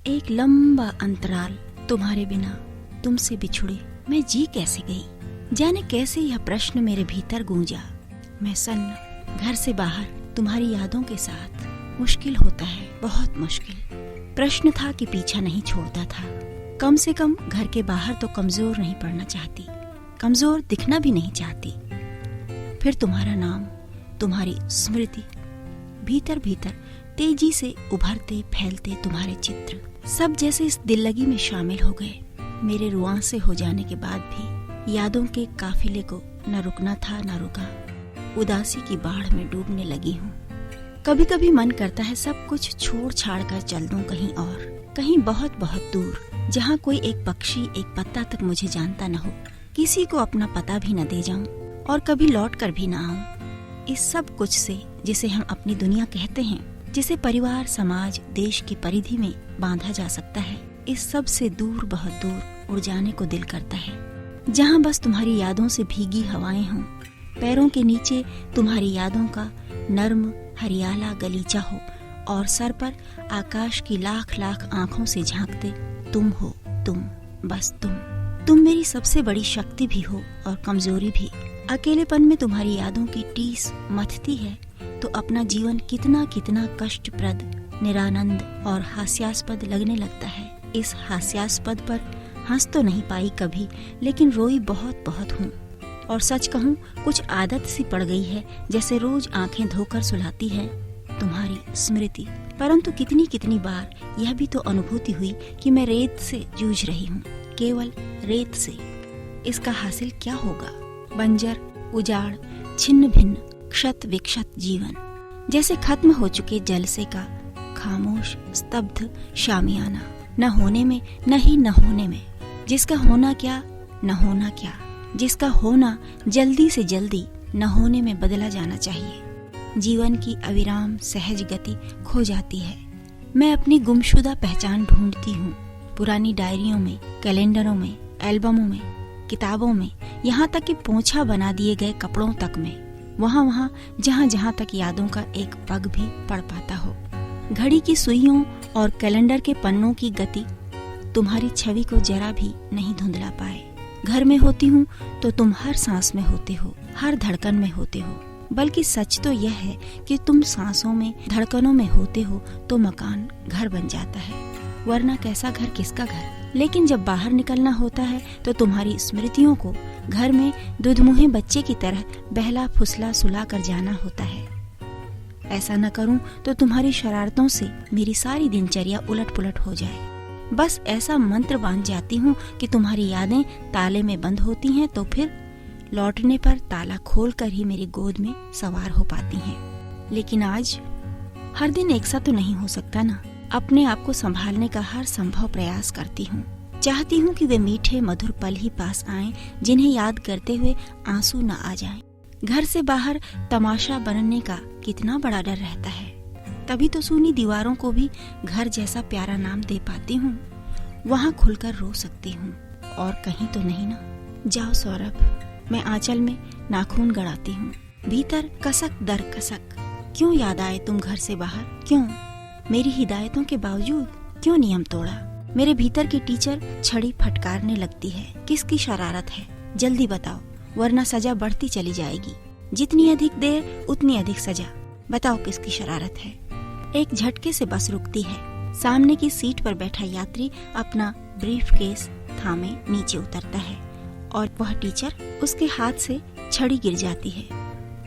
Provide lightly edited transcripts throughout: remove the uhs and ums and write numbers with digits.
एक लंबा अंतराल तुम्हारे बिना, तुमसे बिछुड़े मैं जी कैसे गई। जाने कैसे यह प्रश्न मेरे भीतर गूंजा। मैं सन्न घर से बाहर तुम्हारी यादों के साथ, मुश्किल होता है, बहुत मुश्किल। प्रश्न था कि पीछा नहीं छोड़ता था। कम से कम घर के बाहर तो कमजोर नहीं पड़ना चाहती, कमजोर दिखना भी नहीं चाहती। फिर तुम्हारा नाम, तुम्हारी स्मृति, भीतर भीतर तेजी से उभरते फैलते तुम्हारे चित्र, सब जैसे इस दिल लगी में शामिल हो गए। मेरे रुआंसे हो जाने के बाद भी यादों के काफिले को न रुकना था न रुका। उदासी की बाढ़ में डूबने लगी हूँ। कभी कभी मन करता है सब कुछ छोड़ छाड़ कर चल दूं कहीं और, कहीं बहुत बहुत दूर, जहाँ कोई एक पक्षी एक पत्ता तक मुझे जानता न हो, किसी को अपना पता भी न दे जाऊं और कभी लौट कर भी न आऊं। इस सब कुछ से, जिसे हम अपनी दुनिया कहते हैं, जिसे परिवार समाज देश की परिधि में बांधा जा सकता है, इस सब से दूर, बहुत दूर उड़ जाने को दिल करता है। जहाँ बस तुम्हारी यादों से भीगी हवाएं हों, पैरों के नीचे तुम्हारी यादों का नर्म हरियाला गलीचा हो और सर पर आकाश की लाख लाख आंखों से झांकते तुम हो, तुम, बस तुम मेरी सबसे बड़ी शक्ति भी हो और कमजोरी भी। अकेलेपन में तुम्हारी यादों की टीस मथती है तो अपना जीवन कितना कितना कष्टप्रद, निरानंद और हास्यास्पद लगने लगता है। इस हास्यास्पद पर हंस तो नहीं पाई कभी, लेकिन रोई बहुत बहुत हूँ। और सच कहूँ, कुछ आदत सी पड़ गई है, जैसे रोज आंखें धोकर सुलाती है तुम्हारी स्मृति। परंतु कितनी कितनी बार यह भी तो अनुभूति हुई कि मैं रेत से जूझ रही हूँ, केवल रेत से। इसका हासिल क्या होगा? बंजर, उजाड़, छिन्न भिन्न, क्षत विक्षत जीवन, जैसे खत्म हो चुके जलसे का खामोश स्तब्ध शामियाना, न होने में न ही न होने में। जिसका होना क्या न होना क्या, जिसका होना जल्दी से जल्दी न होने में बदला जाना चाहिए। जीवन की अविराम सहज गति खो जाती है। मैं अपनी गुमशुदा पहचान ढूंढती हूँ, पुरानी डायरियों में, कैलेंडरों में, एल्बमों में, किताबों में, यहाँ तक कि पोंछा बना दिए गए कपड़ों तक में, वहाँ जहाँ तक यादों का एक पग भी पड़ पाता हो। घड़ी की सुइयों और कैलेंडर के पन्नों की गति तुम्हारी छवि को जरा भी नहीं धुंधला पाए। घर में होती हूँ तो तुम हर सांस में होते हो, हर धड़कन में होते हो। बल्कि सच तो यह है कि तुम सांसों में, धड़कनों में होते हो तो मकान घर बन जाता है, वरना कैसा घर किसका घर। लेकिन जब बाहर निकलना होता है तो तुम्हारी स्मृतियों को घर में दुधमुहे बच्चे की तरह बहला फुसला सुला कर जाना होता है। ऐसा न करूं तो तुम्हारी शरारतों से मेरी सारी दिनचर्या उलट पुलट हो जाए। बस ऐसा मंत्र बांध जाती हूँ कि तुम्हारी यादें ताले में बंद होती हैं, तो फिर लौटने पर ताला खोलकर ही मेरी गोद में सवार हो पाती हैं। लेकिन आज हर दिन एक सा तो नहीं हो सकता ना। अपने आप को संभालने का हर संभव प्रयास करती हूँ। चाहती हूँ कि वे मीठे मधुर पल ही पास आएं, जिन्हें याद करते हुए आंसू न आ जाएं। घर से बाहर तमाशा बनने का कितना बड़ा डर रहता है। तभी तो सूनी दीवारों को भी घर जैसा प्यारा नाम दे पाती हूँ। वहाँ खुलकर रो सकती हूँ, और कहीं तो नहीं ना। जाओ सौरभ, मैं आंचल में नाखून गड़ाती हूँ, भीतर कसक दर कसक। क्यों याद आए तुम घर से बाहर? क्यों मेरी हिदायतों के बावजूद क्यों नियम तोड़ा? मेरे भीतर की टीचर छड़ी फटकारने लगती है। किसकी शरारत है? जल्दी बताओ, वरना सजा बढ़ती चली जाएगी। जितनी अधिक देर उतनी अधिक सजा। बताओ किसकी शरारत है? एक झटके से बस रुकती है। सामने की सीट पर बैठा यात्री अपना ब्रीफकेस थामे नीचे उतरता है और वह टीचर, उसके हाथ से छड़ी गिर जाती है।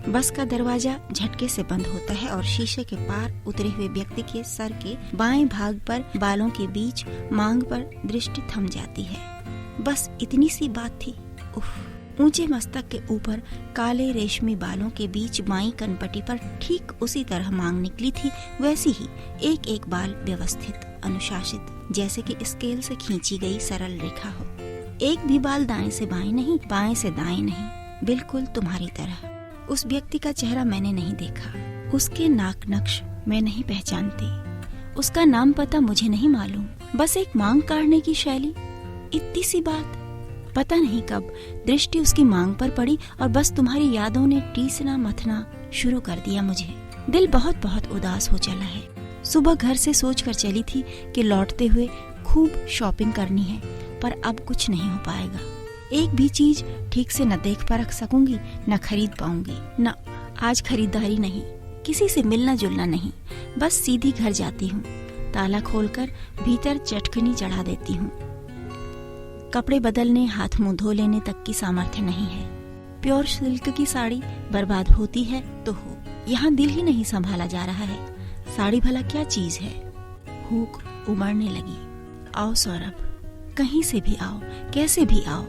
बस का दरवाजा झटके से बंद होता है और शीशे के पार उतरे हुए व्यक्ति के सर के बाएं भाग पर, बालों के बीच मांग पर दृष्टि थम जाती है। बस इतनी सी बात थी। उफ। ऊंचे मस्तक के ऊपर काले रेशमी बालों के बीच बाईं कनपट्टी पर ठीक उसी तरह मांग निकली थी, वैसी ही एक एक बाल व्यवस्थित, अनुशासित, जैसे कि स्केल से खींची गई सरल रेखा हो। एक भी बाल दाएं से बाएं नहीं, बाएं से दाएं नहीं, बिल्कुल तुम्हारी तरह। उस व्यक्ति का चेहरा मैंने नहीं देखा, उसके नाक नक्श मैं नहीं पहचानती, उसका नाम पता मुझे नहीं मालूम। बस एक मांग काढ़ने की शैली, इतनी सी बात। पता नहीं कब दृष्टि उसकी मांग पर पड़ी और बस तुम्हारी यादों ने टीसना मथना शुरू कर दिया मुझे। दिल बहुत बहुत उदास हो चला है। सुबह घर से सोच कर चली थी कि लौटते हुए खूब शॉपिंग करनी है, पर अब कुछ नहीं हो पाएगा। एक भी चीज ठीक से न देख परख सकूंगी, न खरीद पाऊंगी। न आज खरीदारी नहीं, किसी से मिलना जुलना नहीं, बस सीधी घर जाती हूँ, ताला खोलकर भीतर चटकनी चढ़ा देती हूँ। कपड़े बदलने, हाथ मुंह धो लेने तक की सामर्थ्य नहीं है। प्योर सिल्क की साड़ी बर्बाद होती है तो हो, यहाँ दिल ही नहीं संभाला जा रहा है। साड़ी भला क्या चीज है। भूख उमड़ने लगी। आओ सौरभ, कहीं से भी आओ, कैसे भी आओ,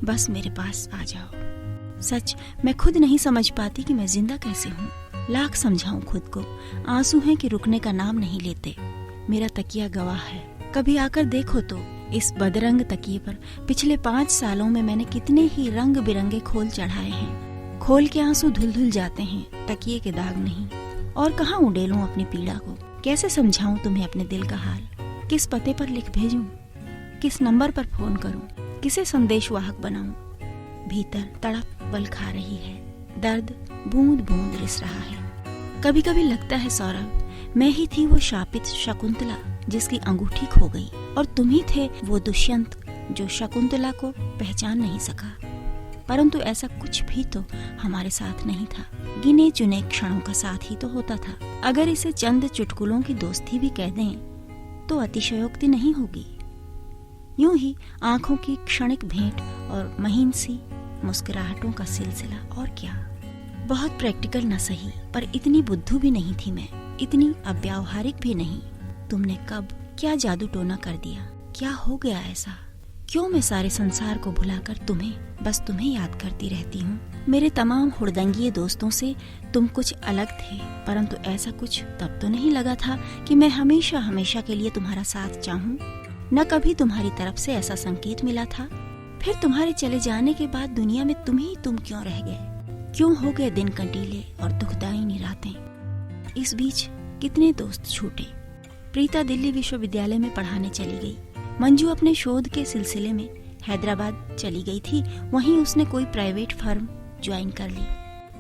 बस मेरे पास आ जाओ। सच मैं खुद नहीं समझ पाती कि मैं जिंदा कैसे हूँ। लाख समझाऊं खुद को, आंसू हैं कि रुकने का नाम नहीं लेते। मेरा तकिया गवाह है, कभी आकर देखो तो इस बदरंग तकिए पर पिछले 5 सालों में मैंने कितने ही रंग बिरंगे खोल चढ़ाए हैं। खोल के आंसू धुल धुल जाते हैं, तकिए के दाग नहीं। और कहाँ उड़ेलूं अपनी पीड़ा को, कैसे समझाऊं तुम्हें अपने दिल का हाल। किस पते पर लिख भेजूं, किस नंबर पर फोन करूं, किसे संदेश वाहक बनाऊं। भीतर तड़प बल खा रही है, दर्द बूंद बूंद रिस रहा है। कभी कभी लगता है सौरभ, मैं ही थी वो शापित शकुंतला जिसकी अंगूठी खो गई, और तुम ही थे वो दुष्यंत जो शकुंतला को पहचान नहीं सका। परंतु ऐसा कुछ भी तो हमारे साथ नहीं था। गिने चुने क्षणों का साथ ही तो होता था। अगर इसे चंद चुटकुलों की दोस्ती भी कह दें तो अतिशयोक्ति नहीं होगी। यूं ही आंखों की क्षणिक भेंट और महीन सी मुस्कुराहटों का सिलसिला, और क्या। बहुत प्रैक्टिकल न सही, पर इतनी बुद्धू भी नहीं थी मैं, इतनी अव्यावहारिक भी नहीं। तुमने कब क्या जादू टोना कर दिया, क्या हो गया ऐसा। क्यों मैं सारे संसार को भुलाकर बस तुम्हें याद करती रहती हूँ। मेरे तमाम हुड़दंगिये दोस्तों से तुम कुछ अलग थे, परंतु ऐसा कुछ तब तो नहीं लगा था कि मैं हमेशा हमेशा के लिए तुम्हारा साथ चाहूँ। न कभी तुम्हारी तरफ से ऐसा संकेत मिला था। फिर तुम्हारे चले जाने के बाद दुनिया में तुम ही तुम क्यों रह गए। क्यों हो गए दिन कंटीले और दुखदायिनी रातें। इस बीच कितने दोस्त छूटे। प्रीता दिल्ली विश्वविद्यालय में पढ़ाने चली गई। मंजू अपने शोध के सिलसिले में हैदराबाद चली गई थी। वहीं उसने कोई प्राइवेट फर्म ज्वाइन कर ली।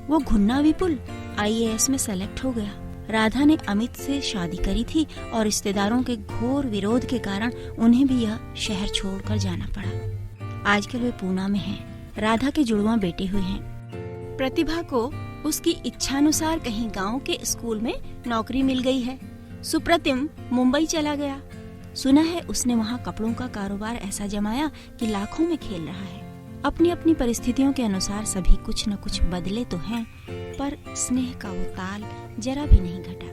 वो घुन्ना विपुल IAS में सेलेक्ट हो गया। राधा ने अमित से शादी करी थी और रिश्तेदारों के घोर विरोध के कारण उन्हें भी यह शहर छोड़कर जाना पड़ा। आजकल वे पूना में हैं। राधा के जुड़वां बेटे हुए हैं। प्रतिभा को उसकी इच्छानुसार कहीं गांव के स्कूल में नौकरी मिल गई है। सुप्रतिम मुंबई चला गया। सुना है उसने वहाँ कपड़ों का कारोबार ऐसा जमाया कि लाखों में खेल रहा है। अपनी अपनी परिस्थितियों के अनुसार सभी कुछ न कुछ बदले तो हैं, पर स्नेह का वो ताल जरा भी नहीं घटा,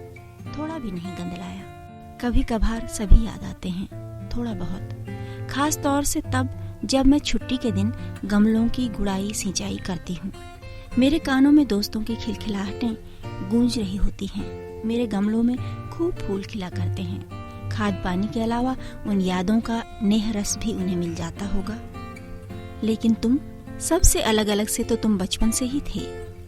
थोड़ा भी नहीं गंदलाया। कभी कभार सभी याद आते हैं, थोड़ा बहुत, खास तौर से तब जब मैं छुट्टी के दिन गमलों की गुड़ाई सिंचाई करती हूँ। मेरे कानों में दोस्तों की खिलखिलाहटें गूंज रही होती हैं। मेरे गमलों में खूब फूल खिला करते हैं। खाद पानी के अलावा उन यादों का नेह रस भी उन्हें मिल जाता होगा। लेकिन तुम सबसे अलग अलग से तो तुम बचपन से ही थे,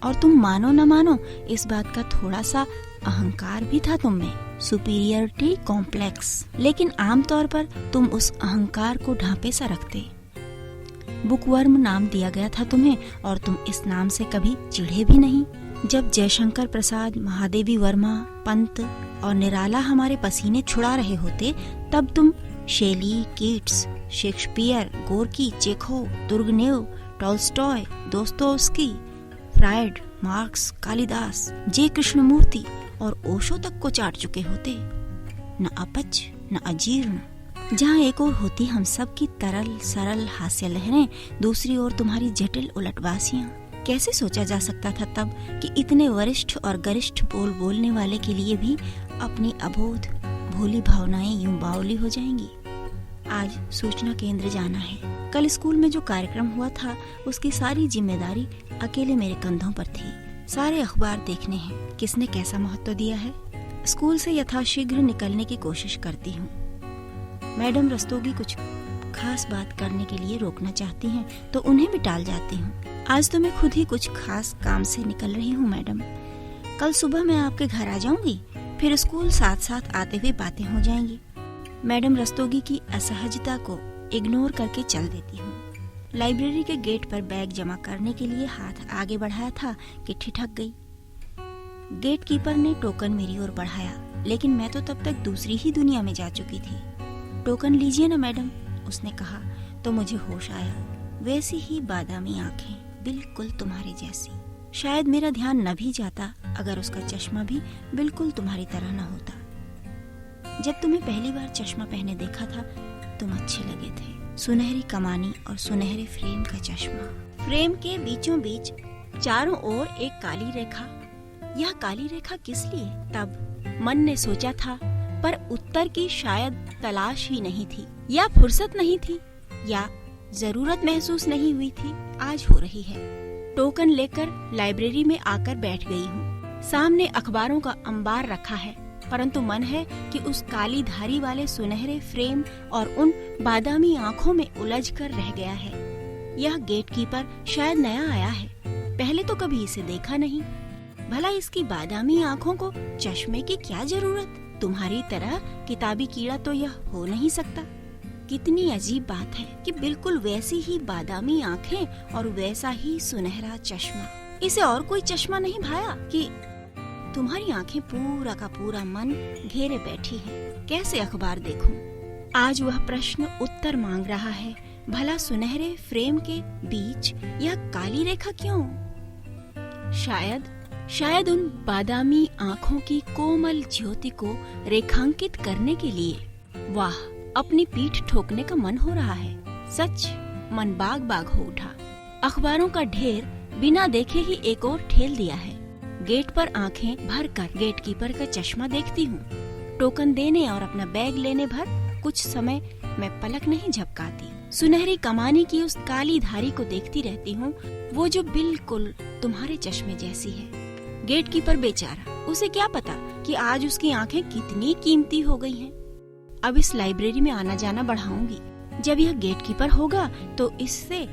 और तुम मानो न मानो इस बात का थोड़ा सा अहंकार भी था तुम में, सुपीरियरिटी कॉम्प्लेक्स। लेकिन आमतौर पर तुम उस अहंकार को ढांपे सा रखते। बुकवर्म नाम दिया गया था तुम्हें, और तुम इस नाम से कभी चिढ़े भी नहीं। जब जयशंकर प्रसाद, महादेवी वर्मा, पंत और निराला हमारे पसीने छुड़ा रहे होते, तब तुम Shelley, Keats, Shakespeare, Gorky, Chekhov, Turgenev, Tolstoy, Dostoevsky, Freud, Marx, Kalidas, J Krishnamurti और ओशो तक को चाट चुके होते। न अपच न अजीर्ण। जहाँ एक ओर होती हम सब की तरल सरल हास्य लहरें, दूसरी ओर तुम्हारी जटिल उलटवासियाँ। कैसे सोचा जा सकता था तब कि इतने वरिष्ठ और गरिष्ठ बोलने वाले के लिए भी अपनी अबोध भोली भावनाएं यूं बावली हो जाएंगी। आज सूचना केंद्र जाना है। कल स्कूल में जो कार्यक्रम हुआ था उसकी सारी जिम्मेदारी अकेले मेरे कंधों पर थी। सारे अखबार देखने हैं, किसने कैसा महत्व दिया है। स्कूल से यथाशीघ्र निकलने की कोशिश करती हूँ। मैडम रस्तोगी कुछ खास बात करने के लिए रोकना चाहती हैं तो उन्हें भी टाल जाती हूँ। आज तो मैं खुद ही कुछ खास काम से निकल रही हूँ मैडम। कल सुबह मैं आपके घर आ जाऊंगी, फिर स्कूल साथ साथ आते हुए बातें हो जाएंगी। मैडम रस्तोगी की असहजता को इग्नोर करके चल देती हूँ। लाइब्रेरी के गेट पर बैग जमा करने के लिए हाथ आगे बढ़ाया था कि ठिठक गई। गेट कीपर ने टोकन मेरी ओर बढ़ाया। लेकिन मैं तो तब तक दूसरी ही दुनिया में जा चुकी थी। टोकन लीजिए ना मैडम, उसने कहा तो मुझे होश आया। वैसी ही बादामी आंखें, बिल्कुल तुम्हारे जैसी। शायद मेरा ध्यान न भी जाता अगर उसका चश्मा भी बिल्कुल तुम्हारी तरह न होता। जब तुम्हें पहली बार चश्मा पहने देखा था तुम अच्छे लगे थे। सुनहरी कमानी और सुनहरे फ्रेम का चश्मा, फ्रेम के बीचों बीच चारों ओर एक काली रेखा। यह काली रेखा किस लिए? तब मन ने सोचा था, पर उत्तर की शायद तलाश ही नहीं थी, या फुर्सत नहीं थी, या जरूरत महसूस नहीं हुई थी। आज हो रही है। टोकन लेकर लाइब्रेरी में आकर बैठ गई हूँ। सामने अखबारों का अंबार रखा है, परंतु मन है कि उस काली धारी वाले सुनहरे फ्रेम और उन बादामी आँखों में उलझ कर रह गया है। यह गेटकीपर शायद नया आया है, पहले तो कभी इसे देखा नहीं। भला इसकी बादामी आँखों को चश्मे की क्या जरूरत? तुम्हारी तरह किताबी कीड़ा तो यह हो नहीं सकता। कितनी अजीब बात है कि बिल्कुल वैसी ही बादामी आँखें और वैसा ही सुनहरा चश्मा। इसे और कोई चश्मा नहीं भाया कि तुम्हारी आँखें पूरा का पूरा मन घेरे बैठी है। कैसे अखबार देखूं? आज वह प्रश्न उत्तर मांग रहा है। भला सुनहरे फ्रेम के बीच यह काली रेखा क्यों? शायद उन बादामी आँखों की कोमल ज्योति को रेखांकित करने के लिए। वाह, अपनी पीठ ठोकने का मन हो रहा है। सच मन बाग बाग हो उठा। अखबारों का ढेर बिना देखे ही एक और ठेल दिया है। गेट पर आंखें भर कर गेटकीपर का चश्मा देखती हूँ। टोकन देने और अपना बैग लेने भर कुछ समय मैं पलक नहीं झपकाती। सुनहरी कमानी की उस काली धारी को देखती रहती हूँ, वो जो बिल्कुल तुम्हारे चश्मे जैसी है। गेटकीपर बेचारा, उसे क्या पता कि आज उसकी आंखें कितनी कीमती हो गई हैं। अब इस लाइब्रेरी में आना जाना बढ़ाऊंगी। जब यह गेटकीपर होगा तो इससे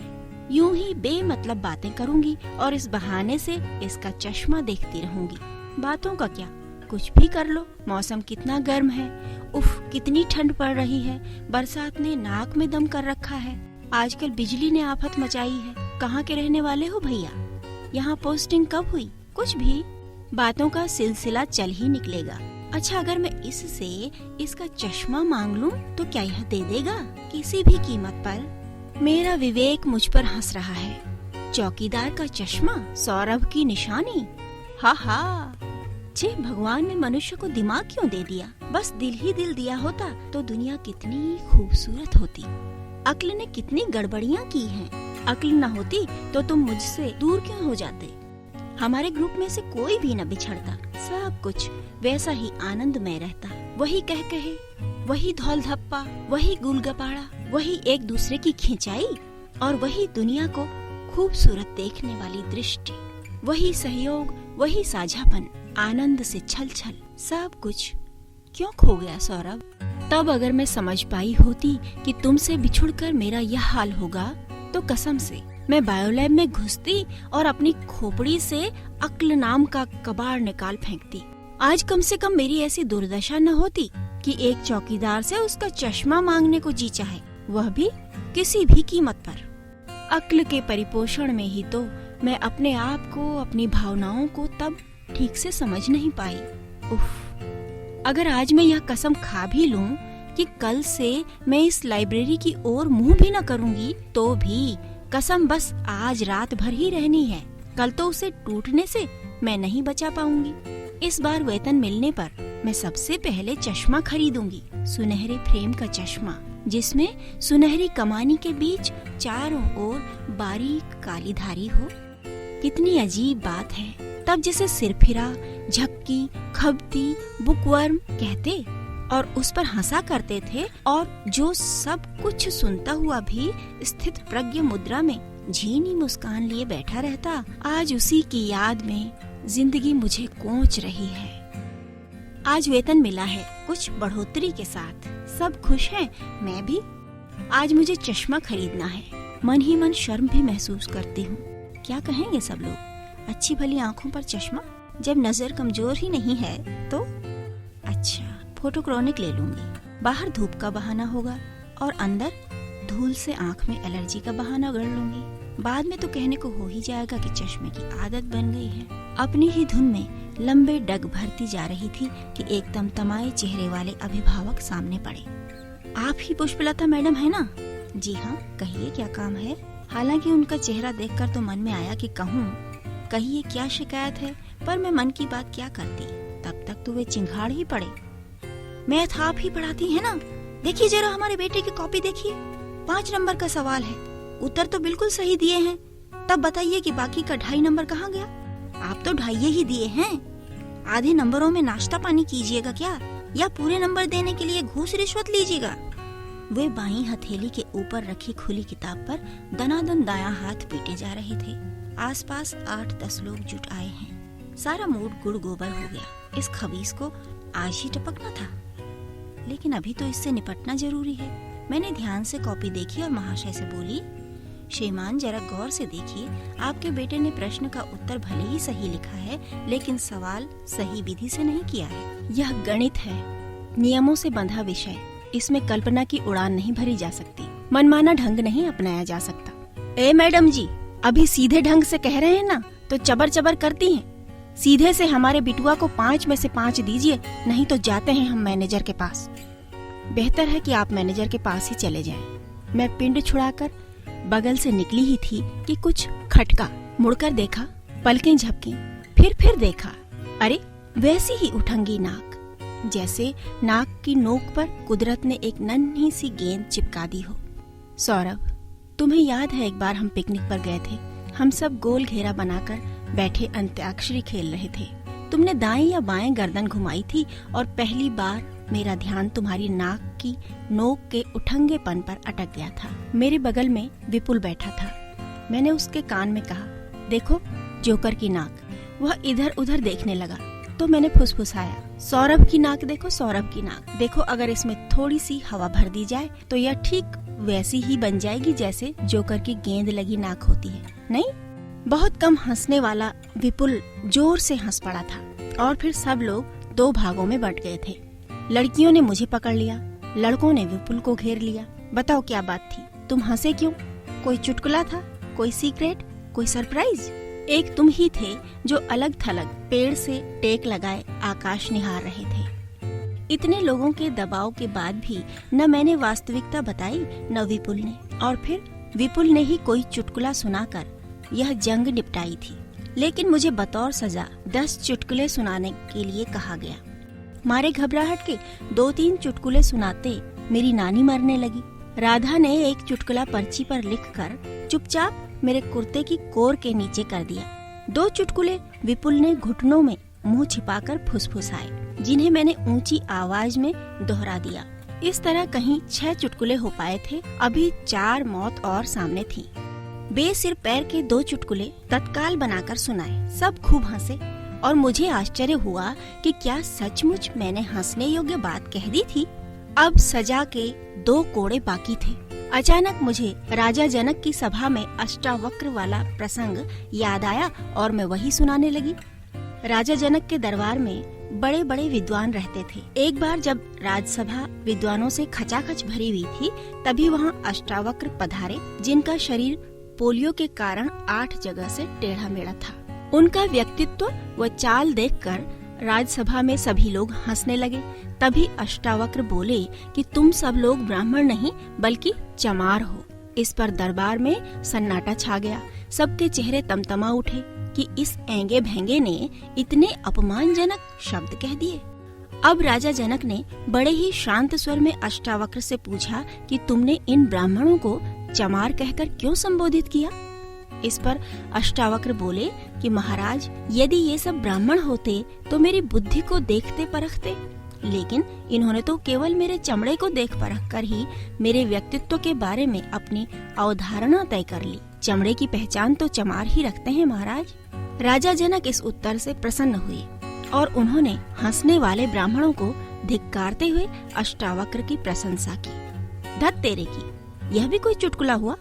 यूं ही बेमतलब बातें करूंगी और इस बहाने से इसका चश्मा देखती रहूंगी। बातों का क्या, कुछ भी कर लो। मौसम कितना गर्म है, उफ कितनी ठंड पड़ रही है। बरसात ने नाक में दम कर रखा है। आजकल बिजली ने आफत मचाई है। कहाँ के रहने वाले हो भैया? यहाँ पोस्टिंग कब हुई? कुछ भी बातों का सिलसिला चल ही निकलेगा। अच्छा, अगर मैं इससे इसका चश्मा मांग लूं तो क्या यह दे देगा? किसी भी कीमत पर। मेरा विवेक मुझ पर हंस रहा है। चौकीदार का चश्मा, सौरभ की निशानी। हा हा, जे भगवान ने मनुष्य को दिमाग क्यों दे दिया? बस दिल ही दिल दिया होता तो दुनिया कितनी खूबसूरत होती। अक्ल ने कितनी गड़बड़ियाँ की हैं। अक्ल न होती तो तुम मुझसे दूर क्यों हो जाते? हमारे ग्रुप में से कोई भी न बिछड़ता। सब कुछ वैसा ही आनंदमय रहता। वही कह कहे, वही धौल धप्पा, वही गुलगपाड़ा, वही एक दूसरे की खिंचाई और वही दुनिया को खूबसूरत देखने वाली दृष्टि, वही सहयोग, वही साझापन, आनंद से छल छल। सब कुछ क्यों खो गया सौरभ? तब अगर मैं समझ पाई होती कि तुमसे बिछुड़कर मेरा यह हाल होगा तो कसम से मैं बायोलैब में घुसती और अपनी खोपड़ी से अक्ल नाम का कबाड़ निकाल फेंकती। आज कम से कम मेरी ऐसी दुर्दशा न होती कि एक चौकीदार से उसका चश्मा मांगने को जी चाहे, वह भी किसी भी कीमत पर। अक्ल के परिपोषण में ही तो मैं अपने आप को, अपनी भावनाओं को तब ठीक से समझ नहीं पाई। उफ, अगर आज मैं यह कसम खा भी लूं कि कल से मैं इस लाइब्रेरी की ओर मुंह भी न करूंगी, तो भी कसम बस आज रात भर ही रहनी है। कल तो उसे टूटने से मैं नहीं बचा पाऊंगी। इस बार वेतन मिलने पर मैं सबसे पहले चश्मा खरीदूंगी, सुनहरे फ्रेम का चश्मा, जिसमें सुनहरी कमानी के बीच चारों ओर बारीक काली धारी हो। कितनी अजीब बात है। तब जिसे सिरफिरा, झक्की, खबती, बुकवर्म कहते और उस पर हंसा करते थे, और जो सब कुछ सुनता हुआ भी स्थित प्रज्ञ मुद्रा में झीनी मुस्कान लिए बैठा रहता, आज उसी की याद में जिंदगी मुझे कोंच रही है। आज वेतन मिला है, कुछ बढ़ोतरी के साथ। सब खुश हैं, मैं भी। आज मुझे चश्मा खरीदना है। मन ही मन शर्म भी महसूस करती हूँ। क्या कहेंगे सब लोग? अच्छी भली आँखों पर चश्मा, जब नजर कमजोर ही नहीं है तो। अच्छा, फोटोक्रोनिक ले लूंगी। बाहर धूप का बहाना होगा और अंदर धूल से आँख में एलर्जी का बहाना गढ़ लूंगी। बाद में तो कहने को हो ही जाएगा कि चश्मे की आदत बन गई है। अपनी ही धुन में लंबे डग भरती जा रही थी कि एक तमतमाए चेहरे वाले अभिभावक सामने पड़े। आप ही पुष्पलता मैडम है ना? जी हाँ, कहिए क्या काम है? हालांकि उनका चेहरा देखकर तो मन में आया कि कहूँ कहिए क्या शिकायत है, पर मैं मन की बात क्या करती, तब तक तो वे चिंगाड़ ही पड़े। मैथ आप ही पढ़ाती है ना? देखिए जरा हमारे बेटे की कॉपी देखिए, 5 नंबर का सवाल है, उत्तर तो बिल्कुल सही दिए हैं, तब बताइए कि बाकी का 2.5 नंबर कहाँ गया? आप तो 2.5 ही दिए हैं। आधे नंबरों में नाश्ता पानी कीजिएगा क्या, या पूरे नंबर देने के लिए घूस रिश्वत लीजिएगा? वे बाईं हथेली के ऊपर रखी खुली किताब पर दनादन दायां हाथ पीटे जा रहे थे। आसपास 8-10 लोग जुट आए हैं। सारा मूड गुड़ गोबर हो गया। इस खबीस को आज ही टपकना था, लेकिन अभी तो इससे निपटना जरूरी है। मैंने ध्यान से कॉपी देखी और महाशय से बोली, श्रीमान जरा गौर से देखिए, आपके बेटे ने प्रश्न का उत्तर भले ही सही लिखा है, लेकिन सवाल सही विधि से नहीं किया है। यह गणित है, नियमों से बंधा विषय, इसमें कल्पना की उड़ान नहीं भरी जा सकती, मनमाना ढंग नहीं अपनाया जा सकता। ए मैडम जी, अभी सीधे ढंग से कह रहे हैं ना, तो चबर चबर करती हैं। सीधे से हमारे बिटुआ को 5 में से 5 दीजिए, नहीं तो जाते हैं हम मैनेजर के पास। बेहतर है कि आप मैनेजर के पास ही चले जाएं। मैं पिंड छुड़ाकर बगल से निकली ही थी कि कुछ खटका। मुड़कर देखा, पलकें झपकी, फिर देखा, अरे वैसी ही उठंगी नाक, जैसे नाक की नोक पर कुदरत ने एक नन्ही सी गेंद चिपका दी हो। सौरभ, तुम्हें याद है एक बार हम पिकनिक पर गए थे, हम सब गोल घेरा बनाकर बैठे अंत्याक्षरी खेल रहे थे। तुमने दाएं या बाएं गर्दन घुमाई थी और पहली बार मेरा ध्यान तुम्हारी नाक की नोक के उठंगेपन पर अटक गया था। मेरे बगल में विपुल बैठा था। मैंने उसके कान में कहा, देखो जोकर की नाक। वह इधर उधर देखने लगा तो मैंने फुसफुसाया, सौरभ की नाक देखो, सौरभ की नाक देखो, अगर इसमें थोड़ी सी हवा भर दी जाए तो यह ठीक वैसी ही बन जाएगी जैसे जोकर की गेंद लगी नाक होती है। नहीं? बहुत कम हंसने वाला विपुल जोर से हंस पड़ा था और फिर सब लोग 2 भागों में बंट गए थे। लड़कियों ने मुझे पकड़ लिया, लड़कों ने विपुल को घेर लिया। बताओ क्या बात थी, तुम हंसे क्यों? कोई चुटकुला था, कोई सीक्रेट, कोई सरप्राइज? एक तुम ही थे जो अलग थलग पेड़ से टेक लगाए आकाश निहार रहे थे। इतने लोगों के दबाव के बाद भी न मैंने वास्तविकता बताई न विपुल ने, और फिर विपुल ने ही कोई चुटकुला सुनाकर यह जंग निपटाई थी। लेकिन मुझे बतौर सजा 10 चुटकुले सुनाने के लिए कहा गया। मारे घबराहट के 2-3 चुटकुले सुनाते मेरी नानी मरने लगी। राधा ने एक चुटकुला पर्ची पर लिखकर चुपचाप मेरे कुर्ते की कोर के नीचे कर दिया। 2 चुटकुले विपुल ने घुटनों में मुंह छिपाकर फुसफुसाए, जिन्हें मैंने ऊंची आवाज में दोहरा दिया। इस तरह कहीं 6 चुटकुले हो पाए थे। अभी 4 मौत और सामने थी। बेसिर पैर के 2 चुटकुले तत्काल बनाकर सुनाए। सब खूब हंसे और मुझे आश्चर्य हुआ कि क्या सचमुच मैंने हंसने योग्य बात कह दी थी। अब सजा के 2 कोड़े बाकी थे। अचानक मुझे राजा जनक की सभा में अष्टावक्र वाला प्रसंग याद आया और मैं वही सुनाने लगी। राजा जनक के दरबार में बड़े बड़े विद्वान रहते थे। एक बार जब राजसभा विद्वानों से खचाखच भरी हुई थी, तभी वहाँ अष्टावक्र पधारे, जिनका शरीर पोलियो के कारण 8 जगह से टेढ़ा मेढ़ा था। उनका व्यक्तित्व व चाल देखकर राजसभा में सभी लोग हंसने लगे। तभी अष्टावक्र बोले कि तुम सब लोग ब्राह्मण नहीं बल्कि चमार हो। इस पर दरबार में सन्नाटा छा गया। सबके चेहरे तमतमा उठे कि इस एंगे भेंगे ने इतने अपमानजनक शब्द कह दिए। अब राजा जनक ने बड़े ही शांत स्वर में अष्टावक्र से पूछा कि तुमने इन ब्राह्मणों को चमार कहकर क्यों संबोधित किया। इस पर अष्टावक्र बोले कि महाराज, यदि ये सब ब्राह्मण होते तो मेरी बुद्धि को देखते परखते, लेकिन इन्होंने तो केवल मेरे चमड़े को देख परख कर ही मेरे व्यक्तित्व के बारे में अपनी अवधारणा तय कर ली। चमड़े की पहचान तो चमार ही रखते हैं महाराज। राजा जनक इस उत्तर से प्रसन्न हुए और उन्होंने हंसने वाले ब्राह्मणों को धिक्कारते हुए अष्टावक्र की प्रशंसा की। धत तेरे की, यह भी कोई चुटकुला हुआ?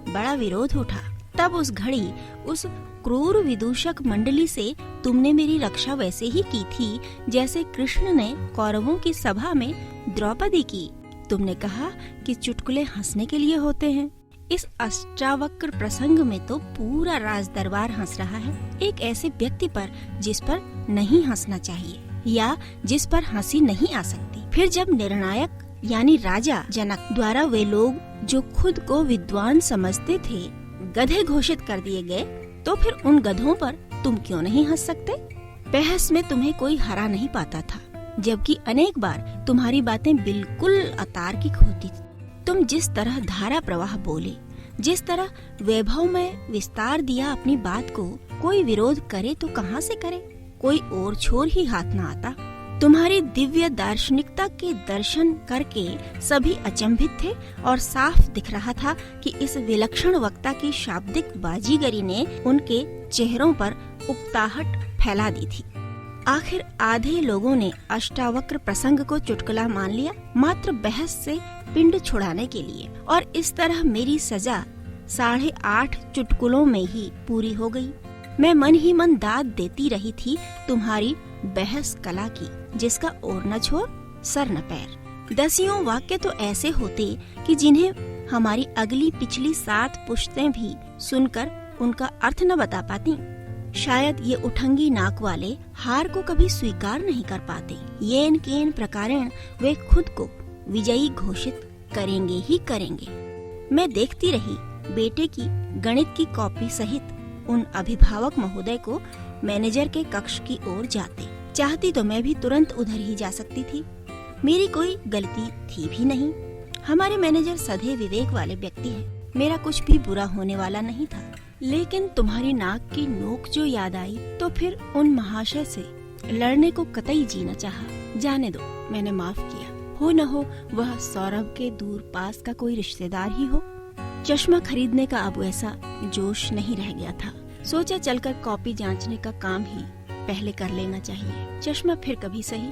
बड़ा विरोध उठा। तब उस घड़ी उस क्रूर विदूषक मंडली से तुमने मेरी रक्षा वैसे ही की थी जैसे कृष्ण ने कौरवों की सभा में द्रौपदी की। तुमने कहा कि चुटकुले हंसने के लिए होते हैं। इस अष्टावक्र प्रसंग में तो पूरा राज दरबार हंस रहा है। एक ऐसे व्यक्ति पर जिस पर नहीं हंसना चाहिए या जिस पर हंसी नहीं आ सकती। फिर जब निर्णायक यानी राजा जनक द्वारा वे लोग जो खुद को विद्वान समझते थे गधे घोषित कर दिए गए, तो फिर उन गधों पर तुम क्यों नहीं हंस सकते? बहस में तुम्हें कोई हरा नहीं पाता था, जबकि अनेक बार तुम्हारी बातें बिल्कुल अतार्किक होती थी। तुम जिस तरह धारा प्रवाह बोले, जिस तरह वैभव में विस्तार दिया अपनी बात को, कोई विरोध करे तो कहाँ से करे, कोई और छोर ही हाथ न आता। तुम्हारी दिव्य दार्शनिकता के दर्शन करके सभी अचंभित थे और साफ दिख रहा था कि इस विलक्षण वक्ता की शाब्दिक बाजीगरी ने उनके चेहरों पर उकताहट फैला दी थी। आखिर आधे लोगों ने अष्टावक्र प्रसंग को चुटकुला मान लिया, मात्र बहस से पिंड छुड़ाने के लिए, और इस तरह मेरी सजा 8.5 चुटकुलों में ही पूरी हो गई। मैं मन ही मन दाद देती रही थी तुम्हारी बहस कला की, जिसका ओर न छोर सर न पैर। 10 वाक्य तो ऐसे होते कि जिन्हें हमारी अगली पिछली 7 पुश्तें भी सुनकर उनका अर्थ न बता पाती। शायद ये उठंगी नाक वाले हार को कभी स्वीकार नहीं कर पाते। येन केन प्रकारेण वे खुद को विजयी घोषित करेंगे ही करेंगे। मैं देखती रही बेटे की गणित की कॉपी सहित उन अभिभावक महोदय को मैनेजर के कक्ष की ओर जाते। चाहती तो मैं भी तुरंत उधर ही जा सकती थी, मेरी कोई गलती थी भी नहीं। हमारे मैनेजर सधे विवेक वाले व्यक्ति हैं, मेरा कुछ भी बुरा होने वाला नहीं था। लेकिन तुम्हारी नाक की नोक जो याद आई तो फिर उन महाशय से लड़ने को कतई जी न चाहा। जाने दो, मैंने माफ किया। हो न हो वह सौरभ के दूर पास का कोई रिश्तेदार ही हो। चश्मा खरीदने का अब वैसा जोश नहीं रह गया था। सोचा चलकर कॉपी जांचने का काम ही पहले कर लेना चाहिए। चश्मा फिर कभी सही।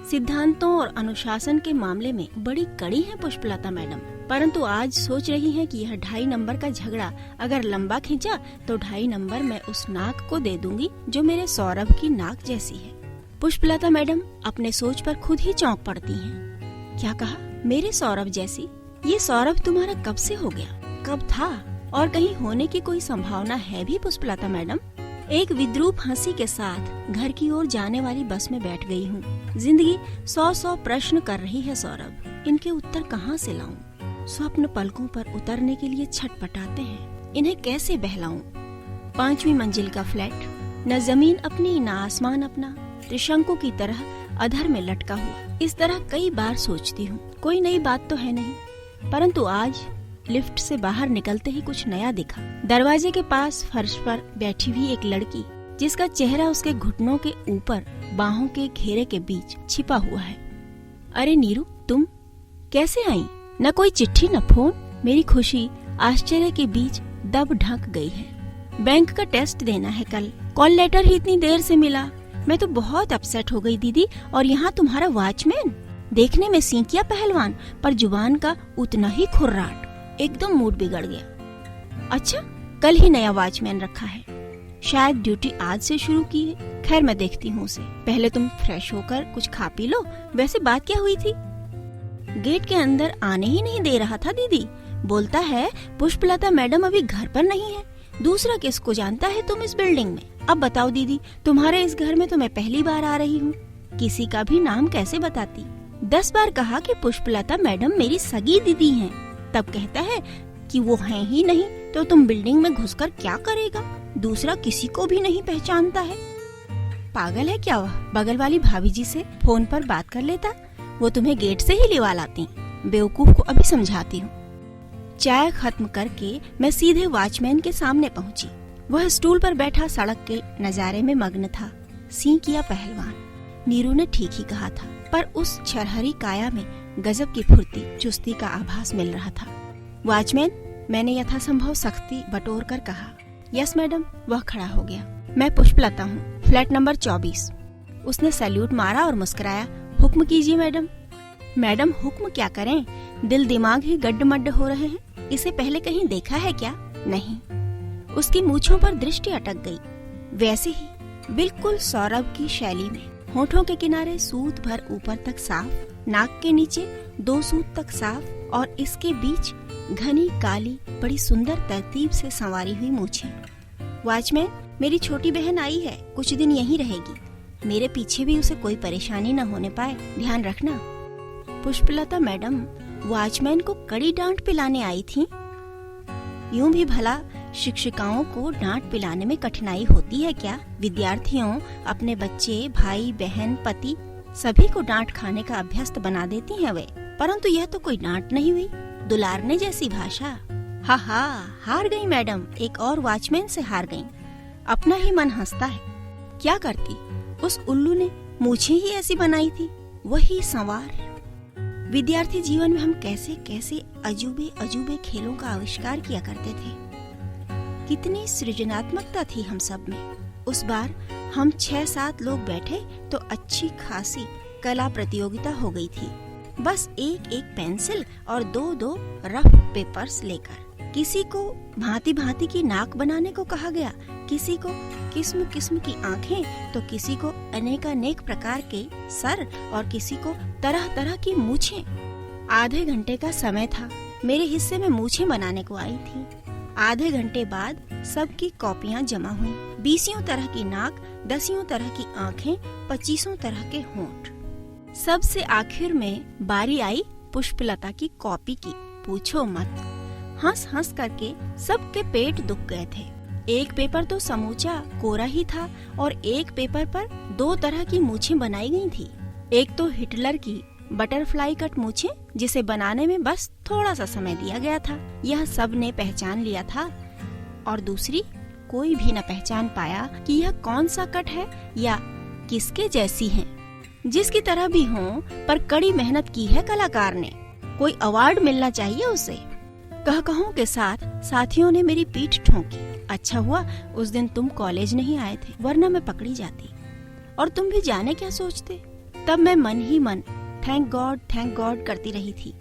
सिद्धांतों और अनुशासन के मामले में बड़ी कड़ी है पुष्पलता मैडम, परंतु आज सोच रही हैं कि यह 2.5 नंबर का झगड़ा अगर लंबा खींचा तो 2.5 नंबर मैं उस नाक को दे दूंगी जो मेरे सौरभ की नाक जैसी है। पुष्पलता मैडम अपने सोच पर खुद ही चौंक पड़ती हैं। क्या कहा? मेरे सौरभ जैसी? ये सौरभ तुम्हारा कब से हो गया? कब था? और कहीं होने की कोई संभावना है भी पुष्पलता मैडम? एक विद्रूप हंसी के साथ घर की ओर जाने वाली बस में बैठ गई हूँ। जिंदगी 100 प्रश्न कर रही है सौरभ, इनके उत्तर कहाँ से लाऊं? स्वप्न पलकों पर उतरने के लिए छटपटाते हैं, इन्हें कैसे बहलाऊं? 5वीं मंजिल का फ्लैट, न जमीन अपनी न आसमान अपना, त्रिशंकु की तरह अधर में लटका हुआ। इस तरह कई बार सोचती हूँ। कोई नई बात तो है नहीं, परंतु आज लिफ्ट से बाहर निकलते ही कुछ नया दिखा। दरवाजे के पास फर्श पर बैठी हुई एक लड़की, जिसका चेहरा उसके घुटनों के ऊपर बाहों के घेरे के बीच छिपा हुआ है। अरे नीरू, तुम कैसे आई? न कोई चिट्ठी न फोन। मेरी खुशी आश्चर्य के बीच दब ढक गई है। बैंक का टेस्ट देना है कल, कॉल लेटर ही इतनी देर से मिला। मैं तो बहुत अपसेट हो गई दीदी। और यहाँ तुम्हारा वॉचमैन, देखने में सींकिया पहलवान पर जुबान का उतना ही खुर्राट। एकदम मूड बिगड़ गया। अच्छा, कल ही नया वॉचमैन रखा है, शायद ड्यूटी आज से शुरू की है। खैर मैं देखती हूँ उसे। पहले तुम फ्रेश होकर कुछ खा पी लो। वैसे बात क्या हुई थी? गेट के अंदर आने ही नहीं दे रहा था दीदी। बोलता है पुष्पलता मैडम अभी घर पर नहीं है। दूसरा किसको जानता है तुम इस बिल्डिंग में? अब बताओ दीदी, तुम्हारे इस घर में तो मैं पहली बार आ रही हूँ, किसी का भी नाम कैसे बताती? 10 बार कहा कि पुष्पलता मैडम मेरी सगी दीदी हैं, तब कहता है कि वो हैं ही नहीं, तो तुम बिल्डिंग में घुसकर क्या करेगा? दूसरा किसी को भी नहीं पहचानता है। पागल है क्या वह? बगल वाली भाभी जी से फोन पर बात कर लेता, वो तुम्हें गेट से ही लेवा लाती। बेवकूफ को अभी समझाती हूँ। चाय खत्म करके मैं सीधे वॉचमैन के सामने पहुँची। वह स्टूल पर बैठा सड़क के नजारे में मग्न था। सींकिया पहलवान। नीरू ने ठीक ही कहा था, पर उस छरहरी काया में गजब की फुर्ती चुस्ती का आभास मिल रहा था। वॉचमैन, मैंने यथासंभव सख्ती बटोर कर कहा। Yes madam. वह खड़ा हो गया। मैं पुष्पलता हूँ, फ्लैट नंबर 24। उसने सैल्यूट मारा और मुस्कुराया। हुक्म कीजिए मैडम। मैडम हुक्म क्या करें, दिल दिमाग ही गड्ढमड्ढ हो रहे हैं। इसे पहले कहीं देखा है क्या? नहीं। उसकी मूछों पर दृष्टि अटक गई। वैसे ही बिल्कुल सौरभ की शैली में। होठों के किनारे सूत भर ऊपर तक साफ, नाक के नीचे 2 सूत तक साफ, और इसके बीच घनी काली बड़ी सुंदर तरतीब से संवारी हुई मूछें। वॉचमैन, मेरी छोटी बहन आई है, कुछ दिन यहीं रहेगी। मेरे पीछे भी उसे कोई परेशानी न होने पाए, ध्यान रखना। पुष्पलता मैडम वॉचमैन को कड़ी डांट पिलाने आई थी। यूं भी भला शिक्षिकाओं को डांट पिलाने में कठिनाई होती है क्या? विद्यार्थियों अपने बच्चे, भाई बहन, पति सभी को डांट खाने का अभ्यस्त बना देती हैं वे, परंतु यह तो कोई डांट नहीं हुई, दुलारने जैसी भाषा। हा हा, हार गई मैडम, एक और वॉचमैन से हार गई। अपना ही मन हंसता है। क्या करती, उस उल्लू ने मूछें ही ऐसी बनाई थी, वही संवार। विद्यार्थी जीवन में हम कैसे कैसे अजूबे अजूबे खेलों का आविष्कार किया करते थे। कितनी सृजनात्मकता थी हम सब में। उस बार हम 6-7 लोग बैठे तो अच्छी खासी कला प्रतियोगिता हो गई थी। बस एक एक पेंसिल और 2-2 रफ पेपर्स लेकर। किसी को भांति भांति की नाक बनाने को कहा गया, किसी को किस्म किस्म की आंखें, तो किसी को अनेकानेक प्रकार के सर और किसी को तरह तरह की मूछें। आधे घंटे का समय था, मेरे हिस्से में मूछें बनाने को आई थी। आधे घंटे बाद सबकी कॉपियां जमा हुई। 20 तरह की नाक, 10 तरह की आंखें, 25 तरह के होंठ। सबसे आखिर में बारी आई पुष्पलता की कॉपी की। पूछो मत, हंस हंस करके सबके पेट दुख गए थे। एक पेपर तो समूचा कोरा ही था और एक पेपर पर 2 तरह की मूछें बनाई गई थी। एक तो हिटलर की बटरफ्लाई कट मूछें, जिसे बनाने में बस थोड़ा सा समय दिया गया था, यह सब ने पहचान लिया था। और दूसरी कोई भी न पहचान पाया कि यह कौन सा कट है या किसके जैसी है। जिसकी तरह भी हो, पर कड़ी मेहनत की है कलाकार ने, कोई अवार्ड मिलना चाहिए उसे। कह-कहों के साथ साथियों ने मेरी पीठ ठोंकी। अच्छा हुआ उस दिन तुम कॉलेज नहीं आए थे, वरना मैं पकड़ी जाती। और तुम भी जाने क्या सोचते। तब मैं मन ही मन थैंक गॉड करती रही थी।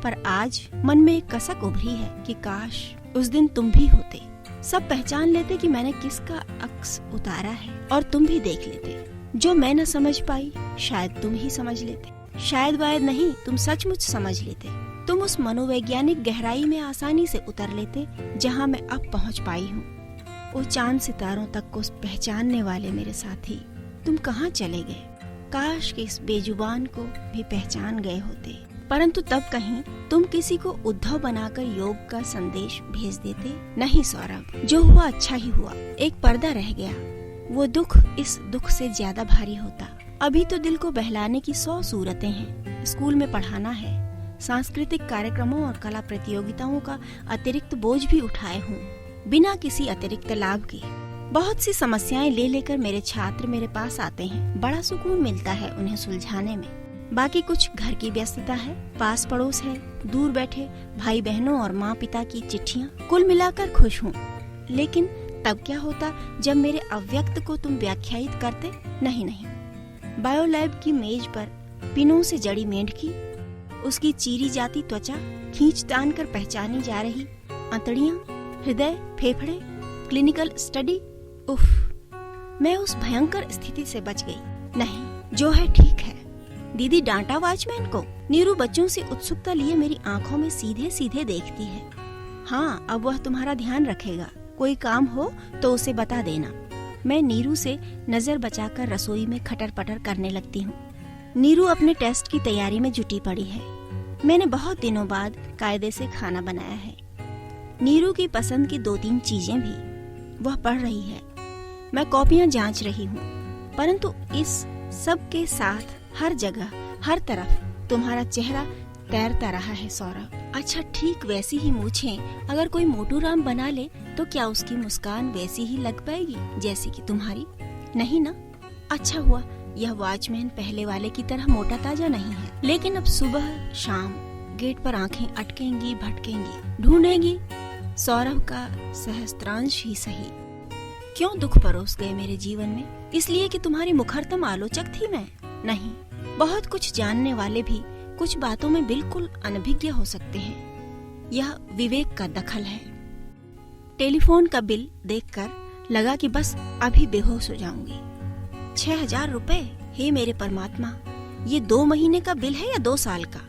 पर आज मन में एक कसक उभरी है कि काश उस दिन तुम भी होते। सब पहचान लेते कि मैंने किसका अक्स उतारा है और तुम भी देख लेते। जो मैं न समझ पाई शायद तुम ही समझ लेते। शायद वायद नहीं, तुम सचमुच समझ लेते। तुम उस मनोवैज्ञानिक गहराई में आसानी से उतर लेते जहाँ मैं अब पहुँच पाई हूँ। वो चांद सितारों तक को पहचानने वाले मेरे साथी, तुम कहाँ चले गए? काश कि इस बेजुबान को भी पहचान गए होते। परंतु तब कहीं तुम किसी को उद्धव बनाकर योग का संदेश भेज देते। नहीं सौरभ, जो हुआ अच्छा ही हुआ। एक पर्दा रह गया, वो दुख इस दुख से ज्यादा भारी होता। अभी तो दिल को बहलाने की 100 सूरतें हैं। स्कूल में पढ़ाना है, सांस्कृतिक कार्यक्रमों और कला प्रतियोगिताओं का अतिरिक्त बोझ भी उठाए हूँ, बिना किसी अतिरिक्त लाभ के। बहुत सी समस्याएं ले लेकर मेरे छात्र मेरे पास आते हैं। बड़ा सुकून मिलता है उन्हें सुलझाने में। बाकी कुछ घर की व्यस्तता है, पास पड़ोस है, दूर बैठे भाई बहनों और माँ पिता की चिट्ठियाँ। कुल मिलाकर खुश हूँ। लेकिन तब क्या होता जब मेरे अव्यक्त को तुम व्याख्यायित करते? नहीं, बायोलैब की मेज पर पिनों से जड़ी मेंढकी, उसकी चीरी जाती त्वचा, खींच तान कर पहचानी जा रही अंतड़ियाँ, हृदय, फेफड़े, क्लिनिकल स्टडी। उफ, मैं उस भयंकर स्थिति से बच गई। नहीं, जो है ठीक है। दीदी डांटा वॉचमैन को। नीरू बच्चों से उत्सुकता लिए मेरी आंखों में सीधे सीधे देखती है। हाँ, अब वह तुम्हारा ध्यान रखेगा। कोई काम हो तो उसे बता देना। मैं नीरू से नजर बचाकर रसोई में खटर पटर करने लगती हूँ। नीरू अपने टेस्ट की तैयारी में जुटी पड़ी है। मैंने बहुत दिनों बाद कायदे से खाना बनाया है। नीरू की पसंद की 2-3 चीजें भी वह पढ़ रही है। मैं कॉपियां जांच रही हूँ। परंतु इस सब के साथ हर जगह, हर तरफ तुम्हारा चेहरा तैरता रहा है सौरभ। अच्छा, ठीक वैसी ही मूछें अगर कोई मोटू राम बना ले तो क्या उसकी मुस्कान वैसी ही लग पाएगी जैसी कि तुम्हारी? नहीं ना? अच्छा हुआ यह वॉचमैन पहले वाले की तरह मोटा ताजा नहीं है। लेकिन अब सुबह शाम गेट पर आंखें अटकेंगी, भटकेंगी, ढूंढेंगी सौरभ का सहस्त्रांश ही सही। क्यों दुख परोस गए मेरे जीवन में? इसलिए कि तुम्हारी मुखरतम आलोचक थी मैं? नहीं, बहुत कुछ जानने वाले भी कुछ बातों में बिल्कुल अनभिज्ञ हो सकते हैं। यह विवेक का दखल है। टेलीफोन का बिल देखकर लगा कि बस अभी बेहोश हो जाऊंगी। 6,000 रुपए! हे मेरे परमात्मा, ये 2 महीने का बिल है या 2 साल का?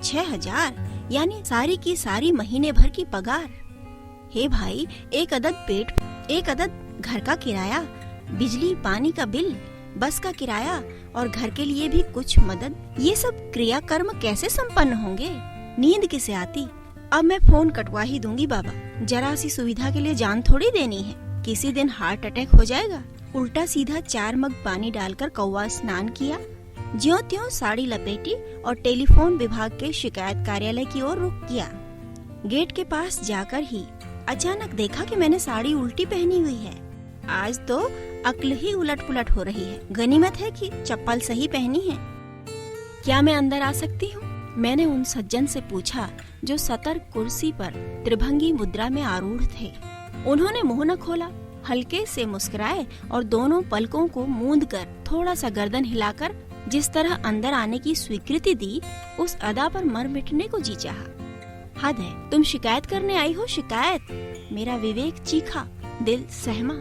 6,000 यानी सारी की सारी महीने भर की पगार। हे भाई, एक अदद पेट, एक अदद घर का किराया, बिजली पानी का बिल, बस का किराया और घर के लिए भी कुछ मदद, ये सब क्रियाकर्म कैसे संपन्न होंगे? नींद किसे आती? अब मैं फोन कटवा ही दूंगी बाबा, जरा सी सुविधा के लिए जान थोड़ी देनी है। किसी दिन हार्ट अटैक हो जाएगा। उल्टा सीधा 4 मग पानी डालकर कौवा स्नान किया, ज्यों त्यों साड़ी लपेटी और टेलीफोन विभाग के शिकायत कार्यालय की ओर रुख किया। गेट के पास जाकर ही अचानक देखा कि मैंने साड़ी उल्टी पहनी हुई है। आज तो अक्ल ही उलट पुलट हो रही है। गनीमत है कि चप्पल सही पहनी है। क्या मैं अंदर आ सकती हूँ? मैंने उन सज्जन से पूछा जो सतर्क कुर्सी पर त्रिभंगी मुद्रा में आरूढ़ थे। उन्होंने मुंह न खोला, हल्के से मुस्कुराए और दोनों पलकों को मूंद कर थोड़ा सा गर्दन हिलाकर जिस तरह अंदर आने की स्वीकृति दी, उस अदा पर मर मिटने को जी चाहा। हद है, तुम शिकायत करने आई हो? शिकायत? मेरा विवेक चीखा, दिल सहमा।